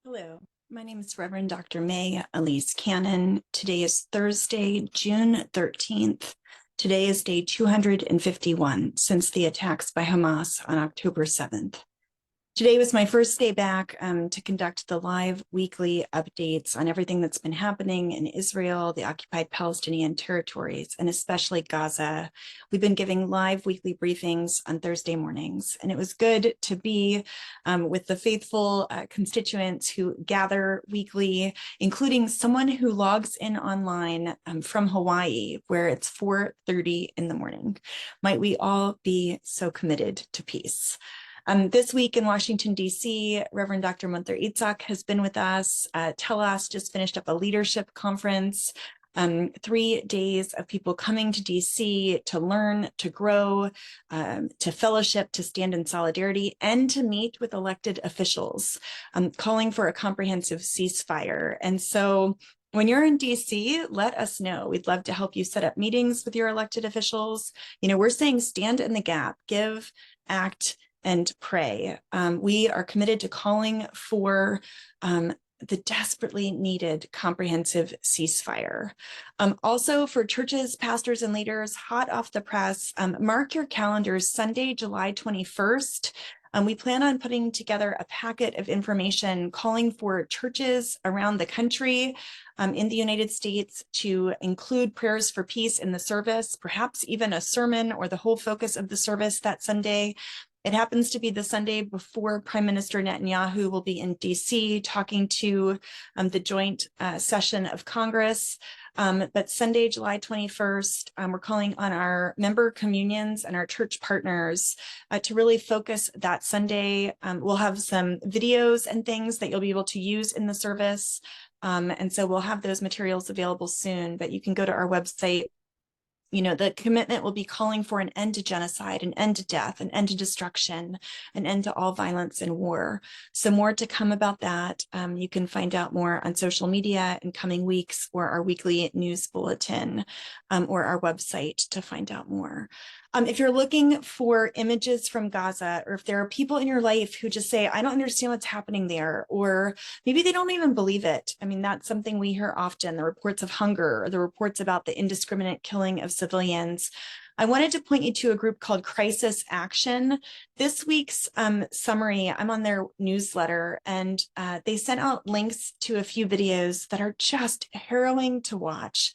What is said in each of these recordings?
Hello, my name is Reverend Dr. May Elise Cannon. Today is Thursday, June 13th. Today is day 251 since the attacks by Hamas on October 7th. Today was my first day back to conduct the live weekly updates on everything that's been happening in Israel, the occupied Palestinian territories, and especially Gaza. We've been giving live weekly briefings on Thursday mornings, and it was good to be with the faithful constituents who gather weekly, including someone who logs in online from Hawaii, where it's 4:30 in the morning. Might we all be so committed to peace? This week in Washington, D.C., Reverend Dr. Munther Itzhak has been with us. Telos just finished up a leadership conference, 3 days of people coming to D.C. to learn, to grow, to fellowship, to stand in solidarity, and to meet with elected officials, calling for a comprehensive ceasefire. And so when you're in DC, let us know. We'd love to help you set up meetings with your elected officials. We're saying stand in the gap, give, act, and pray. We are committed to calling for the desperately needed comprehensive ceasefire. Also for churches, pastors, and leaders, hot off the press, mark your calendars, Sunday, July 21st. We plan on putting together a packet of information calling for churches around the country in the United States to include prayers for peace in the service, perhaps even a sermon or the whole focus of the service that Sunday. It happens to be the Sunday before Prime Minister Netanyahu will be in DC talking to the joint session of Congress. But Sunday, July 21st, we're calling on our member communions and our church partners to really focus that Sunday. We'll have some videos and things that you'll be able to use in the service. And so we'll have those materials available soon, but you can go to our website. The commitment will be calling for an end to genocide, an end to death, an end to destruction, an end to all violence and war. So more to come about that. You can find out more on social media in coming weeks, or our weekly news bulletin, or our website to find out more. If you're looking for images from Gaza, or if there are people in your life who just say, I don't understand what's happening there, or maybe they don't even believe it. I mean, that's something we hear often, the reports of hunger, or the reports about the indiscriminate killing of civilians. I wanted to point you to a group called Crisis Action. This week's summary, I'm on their newsletter, and they sent out links to a few videos that are just harrowing to watch,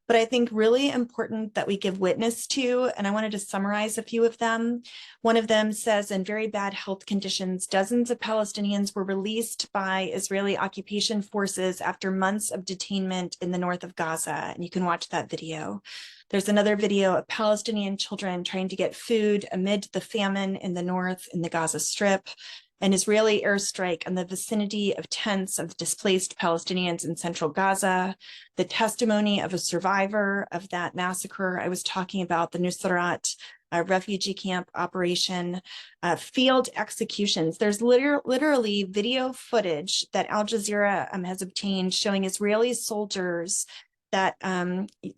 but I think really important that we give witness to, and I wanted to summarize a few of them. One of them says, in very bad health conditions, dozens of Palestinians were released by Israeli occupation forces after months of detainment in the north of Gaza, and you can watch that video. There's another video of Palestinian children trying to get food amid the famine in the north in the Gaza Strip. An Israeli airstrike in the vicinity of tents of displaced Palestinians in central Gaza, the testimony of a survivor of that massacre I was talking about, the Nusrat refugee camp operation, field executions. There's literally video footage that Al Jazeera has obtained showing Israeli soldiers that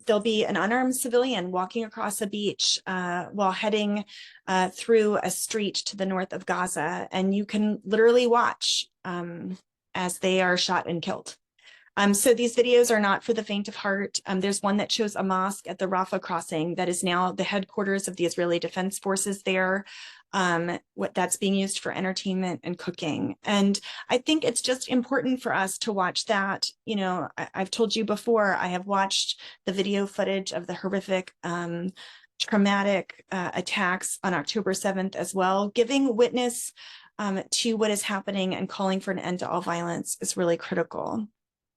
there'll be an unarmed civilian walking across a beach while heading through a street to the north of Gaza, and you can literally watch as they are shot and killed. So these videos are not for the faint of heart. There's one that shows a mosque at the Rafah crossing that is now the headquarters of the Israeli Defense Forces there. That's being used for entertainment and cooking. And I think it's just important for us to watch that. I've told you before, I have watched the video footage of the horrific, traumatic attacks on October 7th as well. Giving witness to what is happening and calling for an end to all violence is really critical.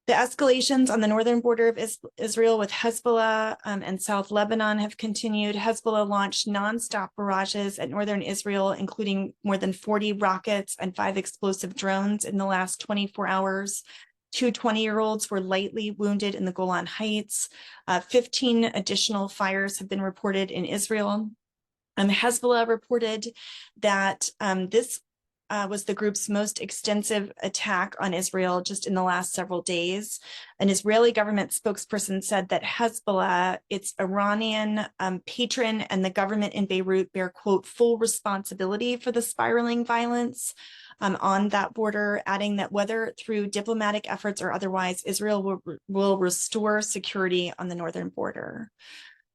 The escalations on the northern border of Israel with Hezbollah and South Lebanon have continued. Hezbollah launched nonstop barrages at northern Israel, including more than 40 rockets and 5 explosive drones in the last 24 hours. 2 20-year-olds were lightly wounded in the Golan Heights. 15 additional fires have been reported in Israel. Hezbollah reported that this was the group's most extensive attack on Israel just in the last several days. An Israeli government spokesperson said that Hezbollah, its Iranian patron, and the government in Beirut bear, quote, full responsibility for the spiraling violence on that border, adding that whether through diplomatic efforts or otherwise, Israel will restore security on the northern border.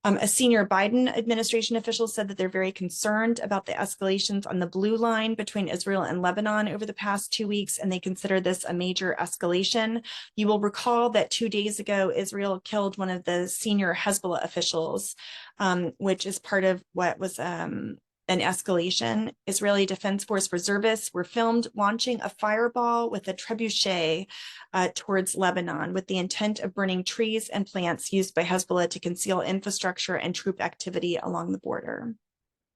A senior Biden administration official said that they're very concerned about the escalations on the blue line between Israel and Lebanon over the past 2 weeks, and they consider this a major escalation. You will recall that 2 days ago, Israel killed one of the senior Hezbollah officials, which is part of what was an escalation. Israeli Defense Force reservists were filmed launching a fireball with a trebuchet towards Lebanon with the intent of burning trees and plants used by Hezbollah to conceal infrastructure and troop activity along the border.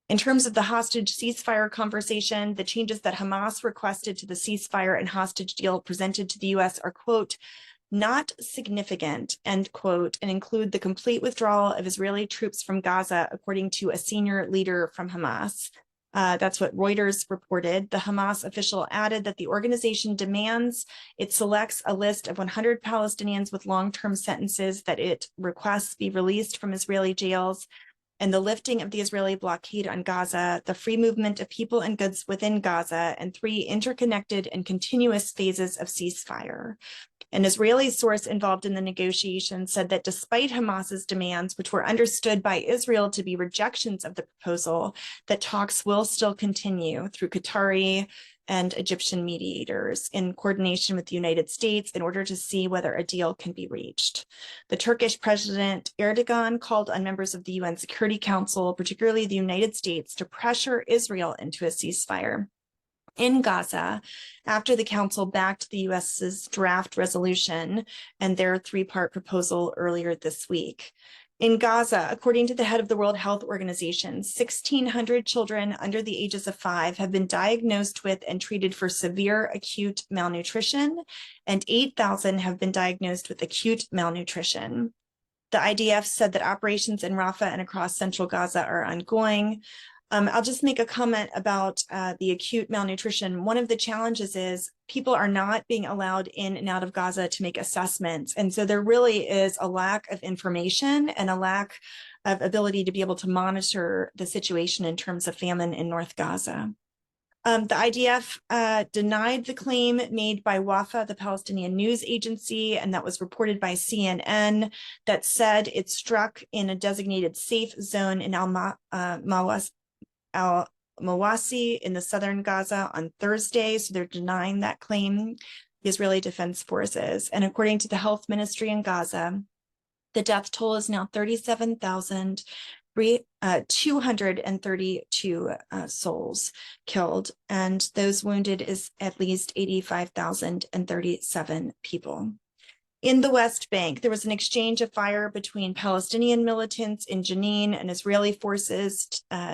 In terms of the hostage ceasefire conversation, the changes that Hamas requested to the ceasefire and hostage deal presented to the U.S. are, quote, not significant, end quote, and include the complete withdrawal of Israeli troops from Gaza, according to a senior leader from Hamas. That's what Reuters reported. The Hamas official added that the organization demands it selects a list of 100 Palestinians with long-term sentences that it requests be released from Israeli jails, and the lifting of the Israeli blockade on Gaza, the free movement of people and goods within Gaza, and 3 interconnected and continuous phases of ceasefire. An Israeli source involved in the negotiations said that despite Hamas's demands, which were understood by Israel to be rejections of the proposal, that talks will still continue through Qatari and Egyptian mediators in coordination with the United States in order to see whether a deal can be reached. The Turkish President Erdogan called on members of the UN Security Council, particularly the United States, to pressure Israel into a ceasefire in Gaza after the council backed the US's draft resolution and their 3-part proposal earlier this week. In Gaza, according to the head of the World Health Organization, 1,600 children under the ages of 5 have been diagnosed with and treated for severe acute malnutrition, and 8,000 have been diagnosed with acute malnutrition. The IDF said that operations in Rafah and across central Gaza are ongoing. I'll just make a comment about the acute malnutrition. One of the challenges is people are not being allowed in and out of Gaza to make assessments. And so there really is a lack of information and a lack of ability to be able to monitor the situation in terms of famine in North Gaza. The IDF denied the claim made by Wafa, the Palestinian news agency, and that was reported by CNN, that said it struck in a designated safe zone in Al-Mawasi in the southern Gaza on Thursday, so they're denying that claim, the Israeli Defense Forces. And according to the health ministry in Gaza, the death toll is now 37,232 souls killed, and those wounded is at least 85,037 people. In the West Bank, there was an exchange of fire between Palestinian militants in Jenin and Israeli forces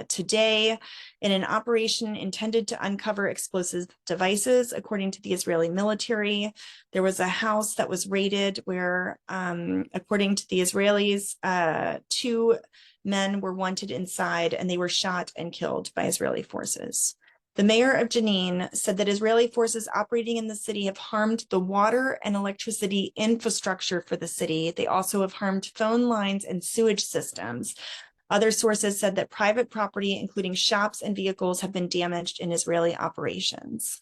today in an operation intended to uncover explosive devices, according to the Israeli military. There was a house that was raided where, according to the Israelis, 2 men were wanted inside and they were shot and killed by Israeli forces. The mayor of Jenin said that Israeli forces operating in the city have harmed the water and electricity infrastructure for the city. They also have harmed phone lines and sewage systems. Other sources said that private property, including shops and vehicles, have been damaged in Israeli operations.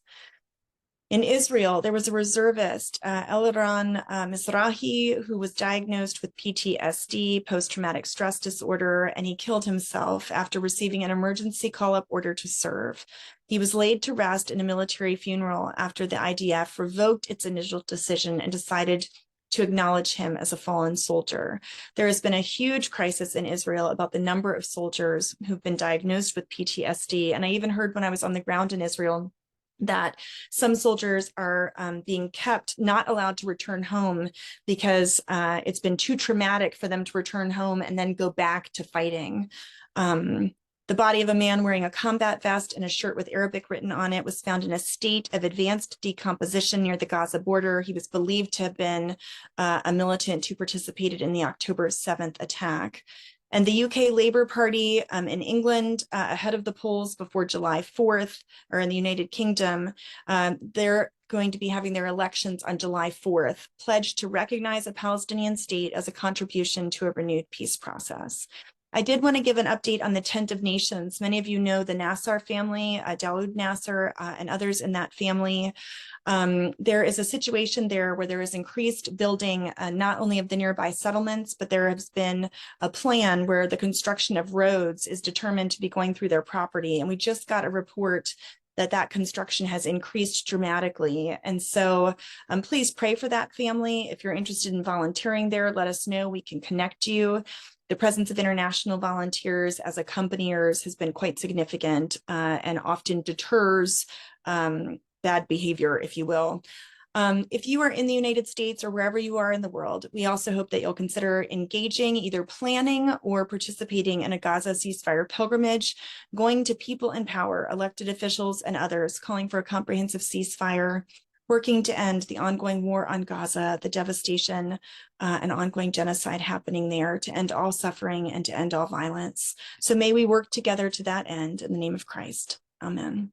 In Israel, there was a reservist, Eliran Mizrahi, who was diagnosed with PTSD, post-traumatic stress disorder, and he killed himself after receiving an emergency call-up order to serve. He was laid to rest in a military funeral after the IDF revoked its initial decision and decided to acknowledge him as a fallen soldier. There has been a huge crisis in Israel about the number of soldiers who've been diagnosed with PTSD. And I even heard when I was on the ground in Israel that some soldiers are being kept, not allowed to return home because it's been too traumatic for them to return home and then go back to fighting. The body of a man wearing a combat vest and a shirt with Arabic written on it was found in a state of advanced decomposition near the Gaza border. He was believed to have been a militant who participated in the October 7th attack. And the UK Labour Party in England, ahead of the polls before July 4th, or in the United Kingdom, they're going to be having their elections on July 4th, pledged to recognize a Palestinian state as a contribution to a renewed peace process. I did want to give an update on the Tent of Nations. Many of you know the Nasser family, Dawood Nasser, and others in that family. There is a situation there where there is increased building, not only of the nearby settlements, but there has been a plan where the construction of roads is determined to be going through their property. And we just got a report that construction has increased dramatically. And so please pray for that family. If you're interested in volunteering there, let us know. We can connect you. The presence of international volunteers as accompaniers has been quite significant and often deters bad behavior, if you will. If you are in the United States or wherever you are in the world, we also hope that you'll consider engaging, either planning or participating in a Gaza ceasefire pilgrimage, going to people in power, elected officials and others, calling for a comprehensive ceasefire, working to end the ongoing war on Gaza, the devastation and ongoing genocide happening there, to end all suffering and to end all violence. So may we work together to that end in the name of Christ. Amen.